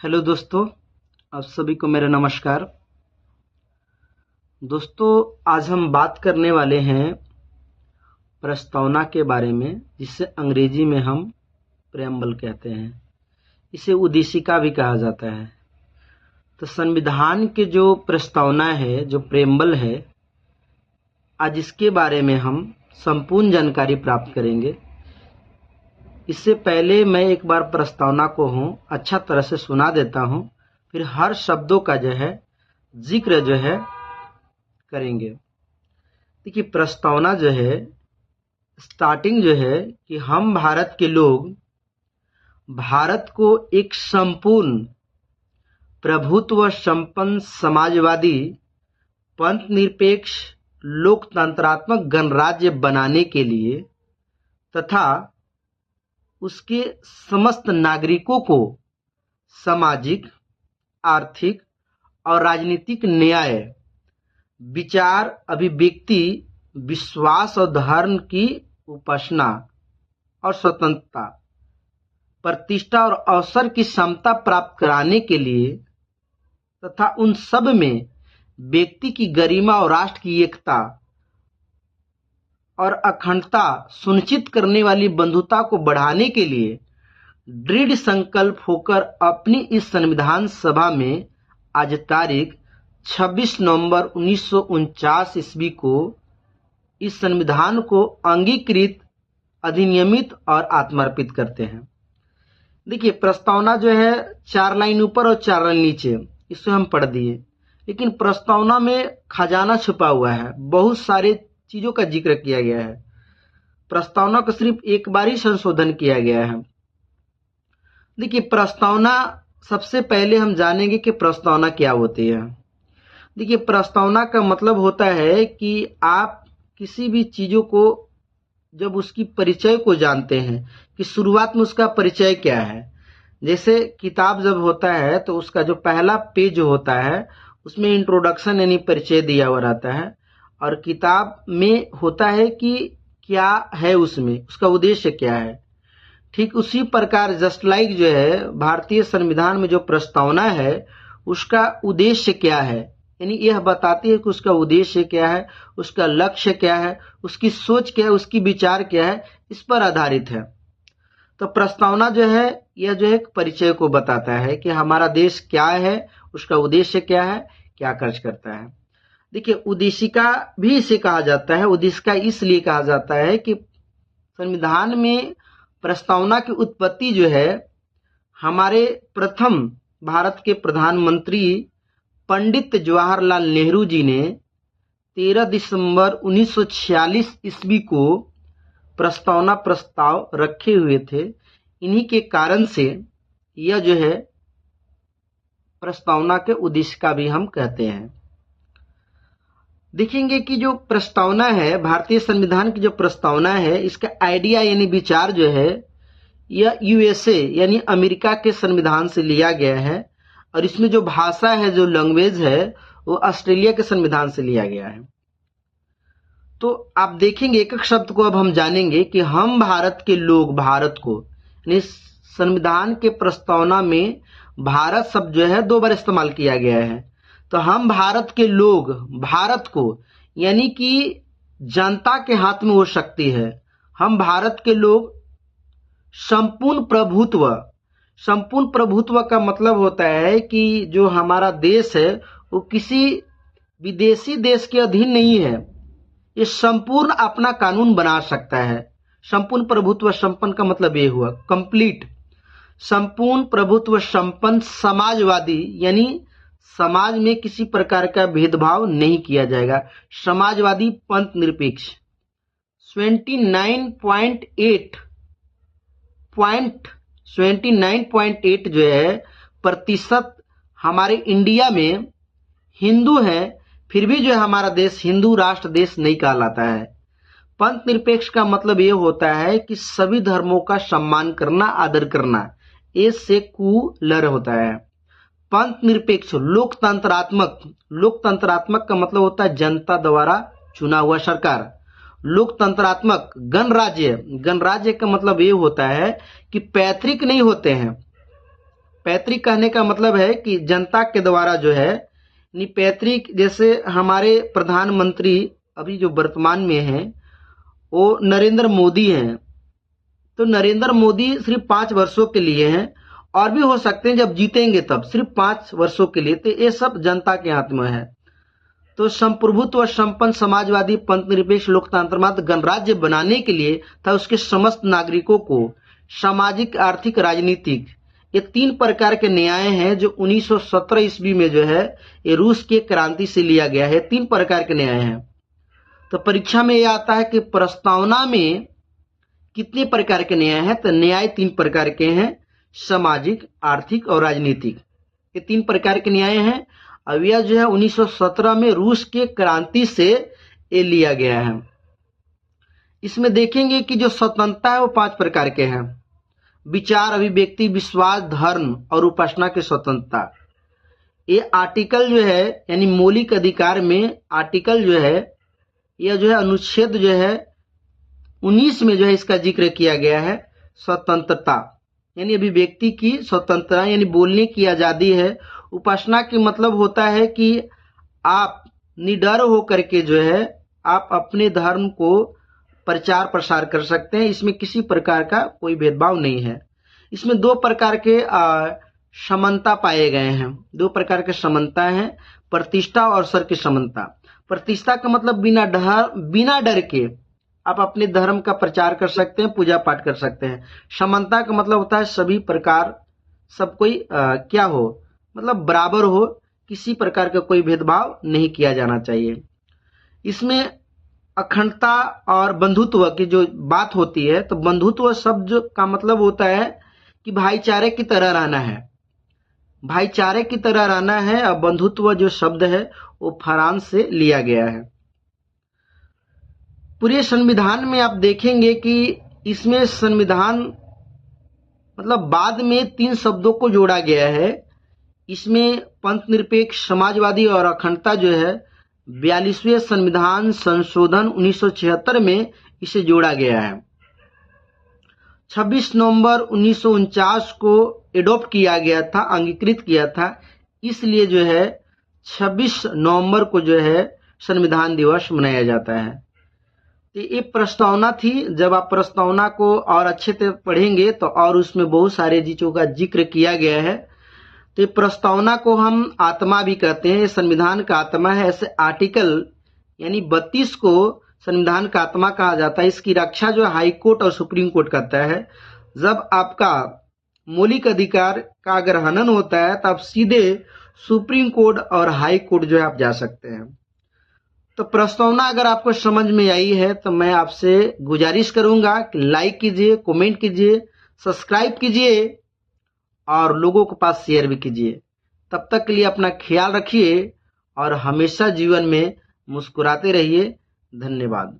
Hello दोस्तों, आप सभी को मेरा नमस्कार। दोस्तों, आज हम बात करने वाले हैं प्रस्तावना के बारे में, जिसे अंग्रेजी में हम प्रेम्बल कहते हैं। इसे उद्देशिका भी कहा जाता है। तो संविधान के जो प्रस्तावना है, जो प्रेम्बल है, आज इसके बारे में हम संपूर्ण जानकारी प्राप्त करेंगे। इससे पहले मैं एक बार प्रस्तावना को अच्छा तरह से सुना देता हूँ, फिर हर शब्दों का जिक्र करेंगे। देखिए, प्रस्तावना स्टार्टिंग कि हम भारत के लोग भारत को एक संपूर्ण प्रभुत्व संपन्न समाजवादी पंथ निरपेक्ष लोकतंत्रात्मक गणराज्य बनाने के लिए तथा उसके समस्त नागरिकों को सामाजिक, आर्थिक और राजनीतिक न्याय, विचार, अभिव्यक्ति, विश्वास और धर्म की उपासना और स्वतंत्रता, प्रतिष्ठा और अवसर की समता प्राप्त कराने के लिए तथा उन सब में व्यक्ति की गरिमा और राष्ट्र की एकता और अखंडता सुनिश्चित करने वाली बंधुता को बढ़ाने के लिए दृढ़ संकल्प होकर अपनी इस संविधान सभा में आज तारीख 26 नवंबर 1949 ईस्वी को इस संविधान को अंगीकृत, अधिनियमित और आत्मार्पित करते हैं। देखिए, प्रस्तावना 4 लाइन ऊपर और 4 लाइन नीचे, इसे हम पढ़ दिए, लेकिन प्रस्तावना में खजाना छुपा हुआ है। बहुत सारे चीजों का जिक्र किया गया है। प्रस्तावना को सिर्फ एक बार ही संशोधन किया गया है। देखिए, प्रस्तावना, सबसे पहले हम जानेंगे कि प्रस्तावना क्या होती है। देखिए, प्रस्तावना का मतलब होता है कि आप किसी भी चीजों को, जब उसकी परिचय को जानते हैं कि शुरुआत में उसका परिचय क्या है। जैसे किताब जब होता है तो उसका जो पहला पेज होता है उसमें इंट्रोडक्शन यानी परिचय दिया हुआ रहता है, और किताब में होता है कि क्या है, उसमें उसका उद्देश्य क्या है। ठीक उसी प्रकार जस्ट लाइक भारतीय संविधान में जो प्रस्तावना है उसका उद्देश्य क्या है, यानी यह बताती है कि उसका उद्देश्य क्या है, उसका लक्ष्य क्या है, उसकी सोच क्या है, उसकी विचार क्या है, इस पर आधारित है। तो प्रस्तावना यह एक परिचय को बताता है कि हमारा देश क्या है, उसका उद्देश्य क्या है, क्या कार्य करता है। देखिए, उद्देशिका भी इसे कहा जाता है। उद्देशिका इसलिए कहा जाता है कि संविधान में प्रस्तावना की उत्पत्ति हमारे प्रथम भारत के प्रधानमंत्री पंडित जवाहरलाल नेहरू जी ने 13 दिसंबर 1946 ईस्वी को प्रस्तावना प्रस्ताव रखे हुए थे। इन्हीं के कारण से यह प्रस्तावना के उद्देशिका भी हम कहते हैं। देखेंगे कि जो प्रस्तावना है, भारतीय संविधान की जो प्रस्तावना है, इसका आइडिया यानी विचार यह यूएसए यानी अमेरिका के संविधान से लिया गया है, और इसमें जो भाषा है, जो लैंग्वेज है, वो ऑस्ट्रेलिया के संविधान से लिया गया है। तो आप देखेंगे, एक एक शब्द को अब हम जानेंगे कि हम भारत के लोग, भारत को, यानी संविधान के प्रस्तावना में भारत शब्द 2 बार इस्तेमाल किया गया है। तो हम भारत के लोग, भारत को यानी कि जनता के हाथ में वो शक्ति है। हम भारत के लोग संपूर्ण प्रभुत्व, संपूर्ण प्रभुत्व का मतलब होता है कि जो हमारा देश है वो किसी विदेशी देश के अधीन नहीं है। ये संपूर्ण अपना कानून बना सकता है। संपूर्ण प्रभुत्व संपन्न का मतलब ये हुआ कंप्लीट। संपूर्ण प्रभुत्व संपन्न समाजवादी, यानी समाज में किसी प्रकार का भेदभाव नहीं किया जाएगा। समाजवादी पंथ निरपेक्ष 29.8 प्रतिशत हमारे इंडिया में हिंदू हैं, फिर भी हमारा देश हिंदू राष्ट्र देश नहीं कहलाता है। पंथ निरपेक्ष का मतलब ये होता है कि सभी धर्मों का सम्मान करना, आदर करना, ये सेकुलर होता है। पंथ निरपेक्ष लोकतंत्रात्मक, लोकतंत्रात्मक का मतलब होता है जनता द्वारा चुना हुआ सरकार। लोकतंत्रात्मक गणराज्य, गणराज्य का मतलब ये होता है कि पैतृक नहीं होते हैं, पैतृक कहने का मतलब है कि जनता के द्वारा जो है, यानी पैतृक, जैसे हमारे प्रधानमंत्री अभी जो वर्तमान में हैं वो नरेंद्र मोदी हैं, तो नरेंद्र मोदी सिर्फ 5 वर्षों के लिए हैं, और भी हो सकते हैं जब जीतेंगे तब, सिर्फ 5 वर्षों के लिए, तो ये सब जनता के हाथ में है। तो संप्रभुत्व, संपन्न, समाजवादी, पंथ निरपेक्ष, लोकतंत्रवाद गणराज्य बनाने के लिए तथा उसके समस्त नागरिकों को सामाजिक, आर्थिक, राजनीतिक, ये 3 प्रकार के न्याय हैं जो 1917 ईस्वी में जो है ये रूस के क्रांति से लिया गया है। 3 प्रकार के न्याय हैं। तो परीक्षा में यह आता है कि प्रस्तावना में कितने प्रकार के न्याय हैं, तो न्याय 3 प्रकार के हैं, सामाजिक, आर्थिक और राजनीतिक, ये 3 प्रकार के न्याय हैं। अब यह जो है 1917 में रूस के क्रांति से ये लिया गया है। इसमें देखेंगे कि जो स्वतंत्रता है वो 5 प्रकार के हैं। विचार, अभिव्यक्ति, विश्वास, धर्म और उपासना की स्वतंत्रता। ये आर्टिकल जो है, यानी मौलिक अधिकार में आर्टिकल जो है, यह जो है अनुच्छेद जो है 19 में जो है इसका जिक्र किया गया है। स्वतंत्रता यानी अभिव्यक्ति की स्वतंत्रता, यानी बोलने की आजादी है। उपासना की मतलब होता है कि आप निडर होकर के जो है आप अपने धर्म को प्रचार प्रसार कर सकते हैं, इसमें किसी प्रकार का कोई भेदभाव नहीं है। इसमें 2 प्रकार के समानता पाए गए हैं। 2 प्रकार के समानता हैं, प्रतिष्ठा और सर की समानता। प्रतिष्ठा का मतलब बिना डर के आप अपने धर्म का प्रचार कर सकते हैं, पूजा पाठ कर सकते हैं। समानता का मतलब होता है सभी प्रकार, सब कोई क्या हो, मतलब बराबर हो, किसी प्रकार का कोई भेदभाव नहीं किया जाना चाहिए। इसमें अखंडता और बंधुत्व की जो बात होती है, तो बंधुत्व शब्द का मतलब होता है कि भाईचारे की तरह रहना है, भाईचारे की तरह रहना है। और बंधुत्व जो शब्द है वो फ्रांस से लिया गया है। पूरे संविधान में आप देखेंगे कि इसमें संविधान मतलब बाद में 3 शब्दों को जोड़ा गया है। इसमें पंथ निरपेक्ष, समाजवादी और अखंडता जो है 42वें संविधान संशोधन 1976 में इसे जोड़ा गया है। 26 नवंबर 1949 को एडॉप्ट किया गया था, अंगीकृत किया था, इसलिए जो है 26 नवंबर को जो है संविधान दिवस मनाया जाता है। तो ये प्रस्तावना थी। जब आप प्रस्तावना को और अच्छे से पढ़ेंगे तो और उसमें बहुत सारे चीजों का जिक्र किया गया है। तो प्रस्तावना को हम आत्मा भी कहते हैं, संविधान का आत्मा है। ऐसे आर्टिकल यानी 32 को संविधान का आत्मा कहा जाता है। इसकी रक्षा जो हाई कोर्ट और सुप्रीम कोर्ट करता है। जब आपका मौलिक अधिकार का अगर हनन होता है तो आप सीधे सुप्रीम कोर्ट और हाई कोर्ट जो है आप जा सकते हैं। तो प्रस्तावना अगर आपको समझ में आई है तो मैं आपसे गुजारिश करूंगा कि लाइक कीजिए, कमेंट कीजिए, सब्सक्राइब कीजिए और लोगों के पास शेयर भी कीजिए। तब तक के लिए अपना ख्याल रखिए और हमेशा जीवन में मुस्कुराते रहिए। धन्यवाद।